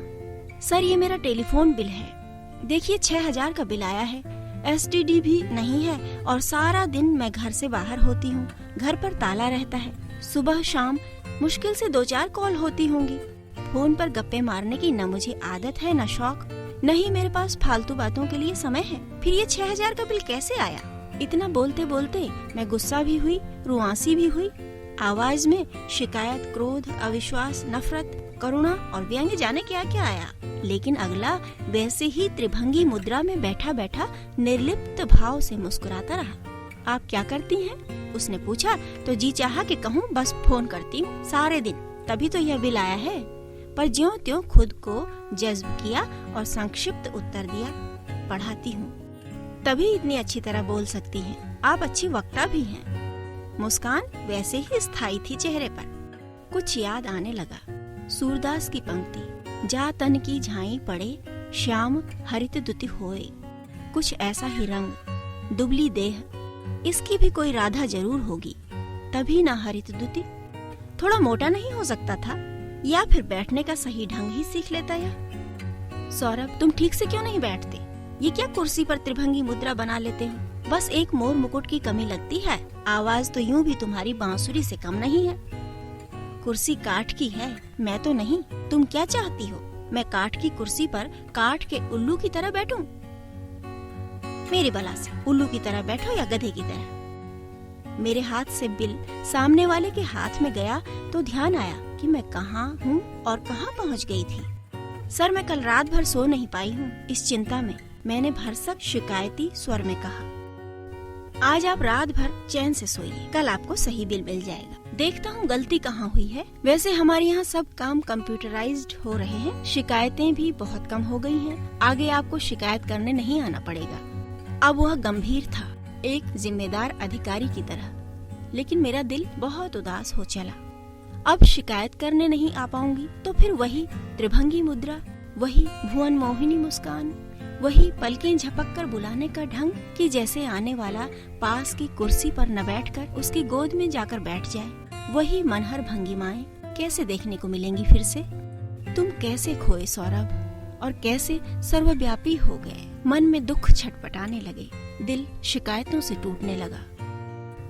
सर, ये मेरा टेलीफोन बिल है। देखिए 6000 का बिल आया है। STD भी नहीं है और सारा दिन मैं घर से बाहर होती हूँ। घर पर ताला रहता है। सुबह शाम मुश्किल से 2-4 कॉल होती होंगी। फोन पर गप्पे मारने की न मुझे आदत है न शौक, नहीं मेरे पास फालतू बातों के लिए समय है। फिर ये 6000 का बिल कैसे आया? इतना बोलते बोलते मैं गुस्सा भी हुई, रुआंसी भी हुई। आवाज में शिकायत, क्रोध, अविश्वास, नफरत, करुणा और व्यंग्य जाने क्या क्या आया। लेकिन अगला वैसे ही त्रिभंगी मुद्रा में बैठा बैठा निर्लिप्त भाव से मुस्कुराता रहा। आप क्या करती हैं? उसने पूछा तो जी चाहा कि कहूँ बस फोन करती हूँ सारे दिन, तभी तो यह बिल आया है। पर ज्यों त्यों खुद को जज्ब किया और संक्षिप्त उत्तर दिया, पढ़ाती हूँ। तभी इतनी अच्छी तरह बोल सकती हैं। आप अच्छी वक्ता भी हैं। मुस्कान वैसे ही स्थायी थी चेहरे पर। कुछ याद आने लगा। सूरदास की पंक्ति, जा तन की झाई पड़े, श्याम हरित दुति होए। कुछ ऐसा ही रंग, दुबली देह, इसकी भी कोई राधा जरूर होगी, तभी ना हरित दुति। थोड़ा मोटा नहीं हो सकता था? या फिर बैठने का सही ढंग ही सीख लेता? या सौरभ, तुम ठीक से क्यों नहीं बैठते? ये क्या कुर्सी पर त्रिभंगी मुद्रा बना लेते हो? बस एक मोर मुकुट की कमी लगती है। आवाज तो यूं भी तुम्हारी बांसुरी से कम नहीं है। कुर्सी काठ की है, मैं तो नहीं। तुम क्या चाहती हो? मैं काठ की कुर्सी पर काठ के उल्लू की तरह बैठूं? मेरी बला से उल्लू की तरह बैठो या गधे की तरह। मेरे हाथ से बिल सामने वाले के हाथ में गया तो ध्यान आया कि मैं कहाँ हूँ और कहाँ पहुँच गई थी। सर, मैं कल रात भर सो नहीं पाई हूँ इस चिंता में, मैंने भरसक शिकायती स्वर में कहा। आज आप रात भर चैन से सोइए, कल आपको सही बिल मिल जाएगा। देखता हूँ गलती कहाँ हुई है। वैसे हमारे यहाँ सब काम कंप्यूटराइज्ड हो रहे हैं, शिकायतें भी बहुत कम हो गई हैं। आगे आपको शिकायत करने नहीं आना पड़ेगा। अब वह गंभीर था, एक जिम्मेदार अधिकारी की तरह। लेकिन मेरा दिल बहुत उदास हो चला। अब शिकायत करने नहीं आ पाऊंगी तो फिर वही त्रिभंगी मुद्रा, वही भुवन मोहिनी मुस्कान, वही पलकें झपक कर बुलाने का ढंग कि जैसे आने वाला पास की कुर्सी पर न बैठकर उसकी गोद में जाकर बैठ जाए। वही मनहर भंगिमाएं कैसे देखने को मिलेंगी फिर से? तुम कैसे खोए सौरभ, और कैसे सर्वव्यापी हो गए। मन में दुख छटपटाने लगे, दिल शिकायतों से टूटने लगा।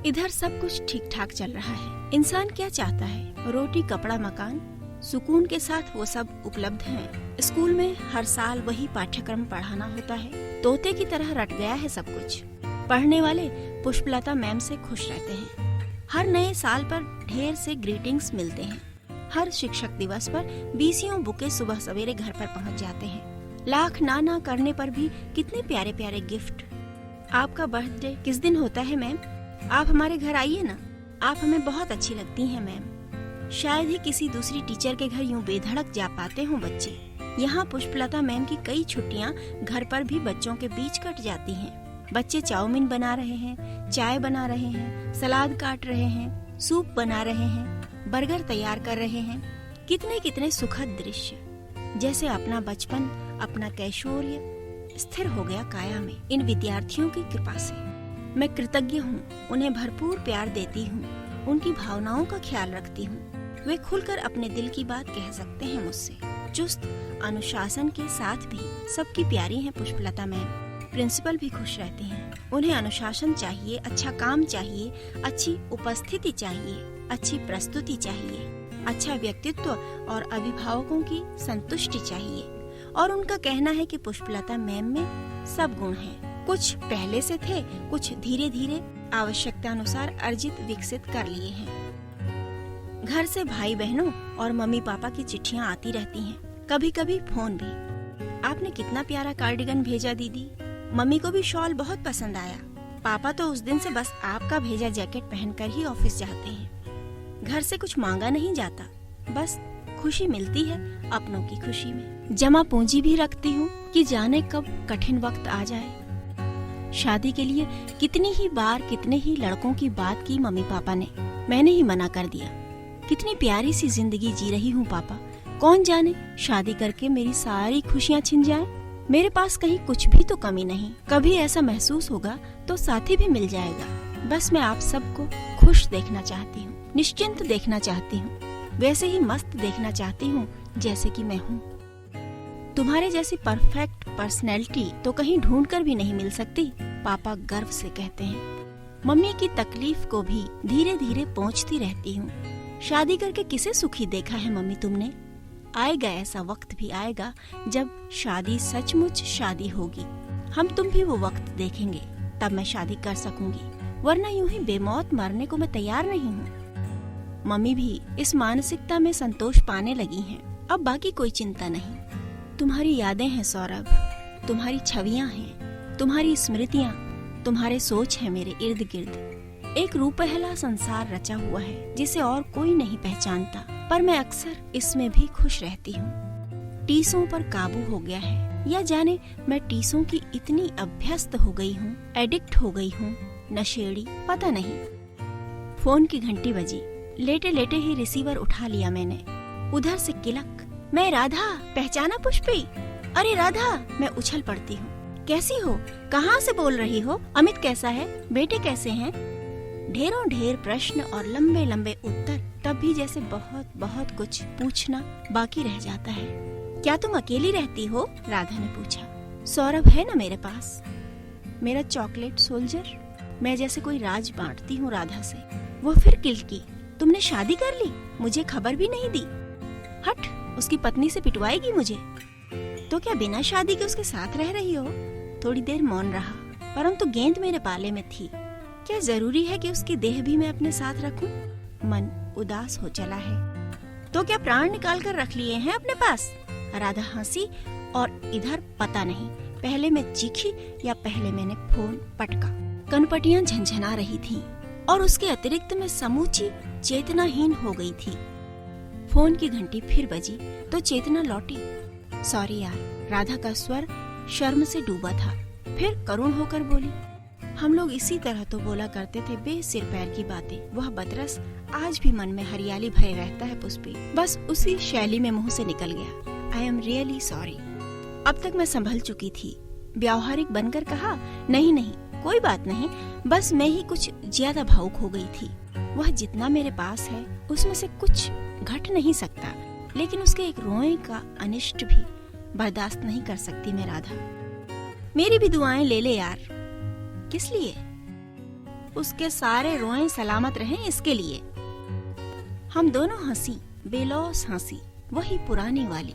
इधर सब कुछ ठीक ठाक चल रहा है। इंसान क्या चाहता है? रोटी, कपड़ा, मकान, सुकून के साथ वो सब उपलब्ध हैं। स्कूल में हर साल वही पाठ्यक्रम पढ़ाना होता है। तोते की तरह रट गया है सब कुछ। पढ़ने वाले पुष्पलता मैम से खुश रहते हैं। हर नए साल पर ढेर से ग्रीटिंग्स मिलते हैं। हर शिक्षक दिवस पर 20 बुके सुबह सवेरे घर पर पहुंच जाते हैं। लाख ना करने पर भी कितने प्यारे प्यारे गिफ्ट। आपका बर्थडे किस दिन होता है मैम? आप हमारे घर आइए ना, आप हमें बहुत अच्छी लगती हैं मैम। शायद ही किसी दूसरी टीचर के घर यूं बेधड़क जा पाते हों बच्चे। यहाँ पुष्पलता मैम की कई छुट्टियाँ घर पर भी बच्चों के बीच कट जाती हैं। बच्चे चाउमीन बना रहे हैं, चाय बना रहे हैं, सलाद काट रहे हैं, सूप बना रहे हैं, बर्गर तैयार कर रहे हैं। कितने कितने सुखद दृश्य, जैसे अपना बचपन, अपना कैशोर्य स्थिर हो गया काया में इन विद्यार्थियों की कृपा से। मैं कृतज्ञ हूँ, उन्हें भरपूर प्यार देती हूँ, उनकी भावनाओं का ख्याल रखती हूँ। वे खुलकर अपने दिल की बात कह सकते हैं मुझसे। चुस्त अनुशासन के साथ भी सबकी प्यारी हैं पुष्पलता मैम। प्रिंसिपल भी खुश रहते हैं। उन्हें अनुशासन चाहिए, अच्छा काम चाहिए, अच्छी उपस्थिति चाहिए, अच्छी प्रस्तुति चाहिए, अच्छा व्यक्तित्व और अभिभावकों की संतुष्टि चाहिए। और उनका कहना है कि पुष्पलता मैम में सब गुण हैं। कुछ पहले से थे, कुछ धीरे धीरे आवश्यकता अनुसार अर्जित विकसित कर लिए हैं। घर से भाई बहनों और मम्मी पापा की चिट्ठियाँ आती रहती हैं, कभी कभी फोन भी। आपने कितना प्यारा कार्डिगन भेजा दीदी, मम्मी को भी शॉल बहुत पसंद आया। पापा तो उस दिन से बस आपका भेजा जैकेट पहनकर ही ऑफिस जाते हैं। घर से कुछ मांगा नहीं जाता, बस खुशी मिलती है अपनों की खुशी में। जमा पूंजी भी रखती हूँ कि जाने कब कठिन वक्त आ जाए। शादी के लिए कितनी ही बार कितने ही लड़कों की बात की मम्मी पापा ने, मैंने ही मना कर दिया। कितनी प्यारी सी जिंदगी जी रही हूँ पापा, कौन जाने शादी करके मेरी सारी खुशियाँ छिन जाए। मेरे पास कहीं कुछ भी तो कमी नहीं। कभी ऐसा महसूस होगा तो साथी भी मिल जाएगा। बस मैं आप सबको खुश देखना चाहती हूँ, निश्चिंत देखना चाहती हूँ, वैसे ही मस्त देखना चाहती हूँ जैसे कि मैं हूँ। तुम्हारे जैसी परफेक्ट पर्सनैलिटी तो कहीं ढूंढ कर भी नहीं मिल सकती, पापा गर्व से कहते हैं। मम्मी की तकलीफ को भी धीरे धीरे पहुँचती रहती हूँ। शादी करके किसे सुखी देखा है मम्मी तुमने? आएगा ऐसा वक्त भी आएगा जब शादी सचमुच शादी होगी। हम तुम भी वो वक्त देखेंगे, तब मैं शादी कर सकूंगी, वरना यूं ही बेमौत मरने को मैं तैयार नहीं हूँ। मम्मी भी इस मानसिकता में संतोष पाने लगी हैं। अब बाकी कोई चिंता नहीं। तुम्हारी यादें हैं सौरभ, तुम्हारी छवियां हैं, तुम्हारी स्मृतियां, तुम्हारे सोच है मेरे इर्द गिर्द। एक रूपहला संसार रचा हुआ है जिसे और कोई नहीं पहचानता, पर मैं अक्सर इसमें भी खुश रहती हूँ। टीसों पर काबू हो गया है, या जाने मैं टीसों की इतनी अभ्यस्त हो गई हूँ, एडिक्ट हो गई हूँ, नशेड़ी, पता नहीं। फोन की घंटी बजी, लेटे लेटे ही रिसीवर उठा लिया मैंने। उधर से किलक, मैं राधा, पहचाना पुष्पी? अरे राधा, मैं उछल पड़ती हूँ। कैसी हो? कहाँ से बोल रही हो? अमित कैसा है? बेटे कैसे हैं? ढेरों ढेर प्रश्न और लंबे लंबे उत्तर, तब भी जैसे बहुत बहुत कुछ पूछना बाकी रह जाता है। क्या तुम अकेली रहती हो? राधा ने पूछा। सौरभ है ना मेरे पास, मेरा चॉकलेट सोल्जर। मैं जैसे कोई राज बांटती हूँ राधा से। वो फिर किलकी, तुमने शादी कर ली, मुझे खबर भी नहीं दी। हट, उसकी पत्नी से पिटवाएगी मुझे। तो क्या बिना शादी के उसके साथ रह रही हो? थोड़ी देर मौन रहा, परंतु गेंद मेरे पाले में थी। क्या जरूरी है कि उसकी देह भी मैं अपने साथ रखूं? मन उदास हो चला है। तो क्या प्राण निकाल कर रख लिए हैं अपने पास? राधा हंसी, और इधर पता नहीं पहले मैं चीखी या पहले मैंने फोन पटका। कनपटियां झंझना रही थीं और उसके अतिरिक्त मैं समूची चेतनाहीन हो गई थी। फोन की घंटी फिर बजी तो चेतना लौटी। सॉरी यार, राधा का स्वर शर्म से डूबा था। फिर करुण होकर बोली, हम लोग इसी तरह तो बोला करते थे बेसिर पैर की बातें। वह बदरस आज भी मन में हरियाली भरे रहता है पुष्पी, बस उसी शैली में मुंह से निकल गया। I am really sorry. अब तक मैं संभल चुकी थी। व्यावहारिक बनकर कहा, नहीं नहीं कोई बात नहीं, बस मैं ही कुछ ज्यादा भावुक हो गई थी। वह जितना मेरे पास है उसमें से कुछ घट नहीं सकता, लेकिन उसके एक रोए का अनिष्ट भी बर्दाश्त नहीं कर सकती मैं राधा। मेरी भी दुआएं ले ले यार। किस लिए? उसके सारे रोए सलामत रहें इसके लिए। हम दोनों हंसी, बेलौस हंसी, वही पुरानी वाली।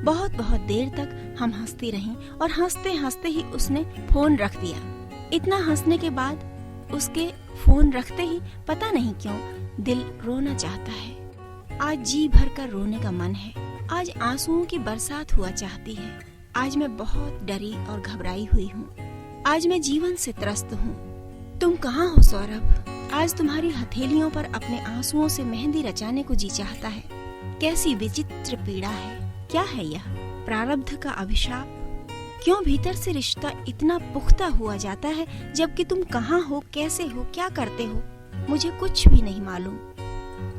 बहुत बहुत देर तक हम हंसती रहीं और हंसते हंसते ही उसने फोन रख दिया। इतना हंसने के बाद उसके फोन रखते ही पता नहीं क्यों दिल रोना चाहता है। आज जी भर कर रोने का मन है। आज आंसुओं की बरसात हुआ चाहती है। आज मैं बहुत डरी और घबराई हुई हूँ। आज मैं जीवन से त्रस्त हूँ। तुम कहाँ हो सौरभ? आज तुम्हारी हथेलियों पर अपने आंसुओं से मेहंदी रचाने को जी चाहता है। कैसी विचित्र पीड़ा है। क्या है यह? प्रारब्ध का अभिशाप? क्यों भीतर से रिश्ता इतना पुख्ता हुआ जाता है, जबकि तुम कहाँ हो, कैसे हो, क्या करते हो, मुझे कुछ भी नहीं मालूम।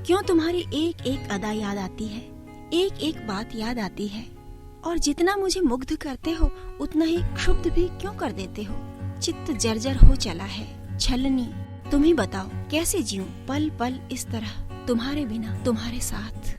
क्यों तुम्हारी एक एक अदा याद आती है, एक एक बात याद आती है, और जितना मुझे मुग्ध करते हो उतना ही क्षुब्ध भी क्यों कर देते हो। चित्त जर्जर हो चला है। छलनी, तुम ही बताओ कैसे जीऊं पल पल इस तरह तुम्हारे बिना, तुम्हारे साथ।